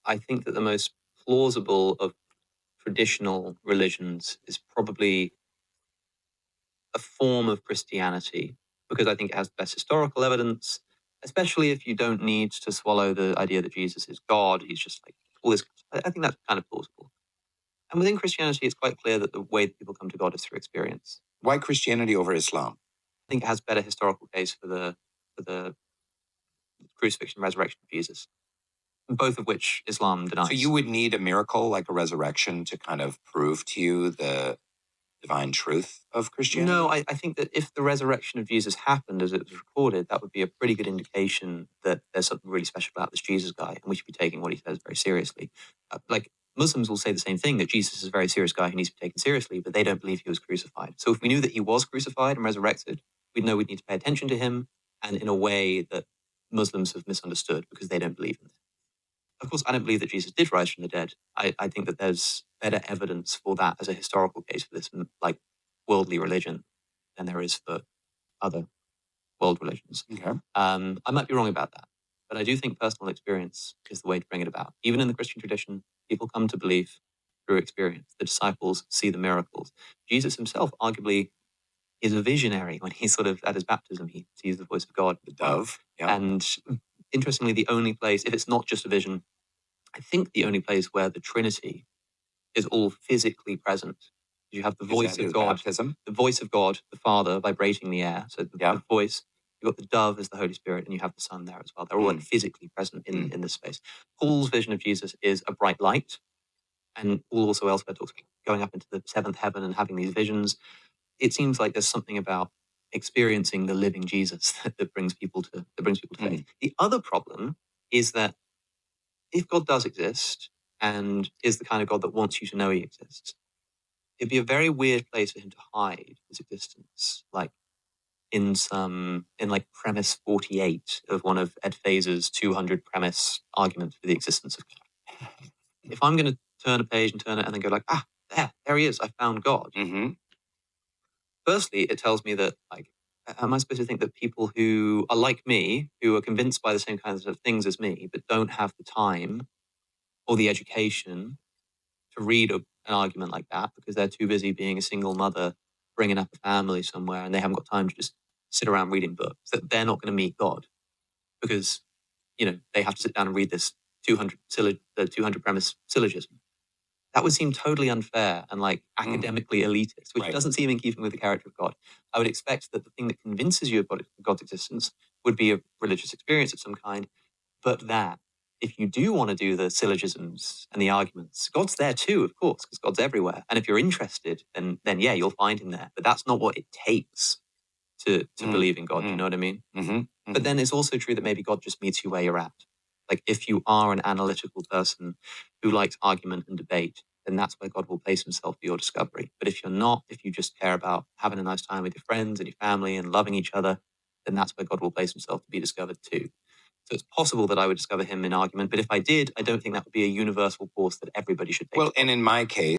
I think that the most plausible of traditional religions is probably a form of Christianity, because I think it has the best historical evidence, especially if you don't need to swallow the idea that Jesus is God. He's just like all this. I think that's kind of plausible. And within Christianity, it's quite clear that the way that people come to God is through experience. Why Christianity over Islam? I think it has better historical case for the crucifixion and resurrection of Jesus, both of which Islam denies. So you would need a miracle like a resurrection to kind of prove to you the divine truth of Christianity? No, I think that if the resurrection of Jesus happened as it was recorded, that would be a pretty good indication that there's something really special about this Jesus guy, and we should be taking what he says very seriously. Like Muslims will say the same thing, that Jesus is a very serious guy who needs to be taken seriously, but they don't believe he was crucified. So if we knew that he was crucified and resurrected, we'd know we'd need to pay attention to him, and in a way that Muslims have misunderstood because they don't believe in it. Of course, I don't believe that Jesus did rise from the dead. I think that there's better evidence for that as a historical case for this, like, worldly religion than there is for other world religions. Okay. I might be wrong about that, but I do think personal experience is the way to bring it about. Even in the Christian tradition, people come to belief through experience. The disciples see the miracles. Jesus himself arguably is a visionary. When he's sort of at his baptism, he sees the voice of God. The dove. Yeah. And interestingly, the only place, if it's not just a vision, I think the only place where the Trinity is all physically present. You have the voice of God, baptism? the voice of God, the Father vibrating the air. So the voice, you've got the dove as the Holy Spirit, and you have the Son there as well. They're all like physically present in this space. Paul's vision of Jesus is a bright light. And Paul also elsewhere talks about going up into the seventh heaven and having these visions. It seems like there's something about experiencing the living Jesus that brings people to faith. The other problem is that if God does exist and is the kind of God that wants you to know he exists, it'd be a very weird place for him to hide his existence, like in premise 48 of one of Ed Feser's 200 premise arguments for the existence of God. If I'm going to turn a page and turn it and then go like, there he is, I found God. Mm-hmm. Firstly, it tells me that, like, am I supposed to think that people who are like me, who are convinced by the same kinds of things as me, but don't have the time or the education to read an argument like that because they're too busy being a single mother, bringing up a family somewhere, and they haven't got time to just sit around reading books, that they're not going to meet God because, they have to sit down and read this 200 premise syllogism? That would seem totally unfair and like academically elitist, which doesn't seem in keeping with the character of God. I would expect that the thing that convinces you about God's existence would be a religious experience of some kind, but that if you do want to do the syllogisms and the arguments, God's there too, of course, because God's everywhere. And if you're interested, then yeah, you'll find him there. But that's not what it takes to believe in God. Do you know what I mean? Mm-hmm. But then it's also true that maybe God just meets you where you're at. Like if you are an analytical person who likes argument and debate, then that's where God will place himself for your discovery. But if you're not, if you just care about having a nice time with your friends and your family and loving each other, then that's where God will place himself to be discovered too. So it's possible that I would discover him in argument, but if I did, I don't think that would be a universal course that everybody should take. Well, and in my case,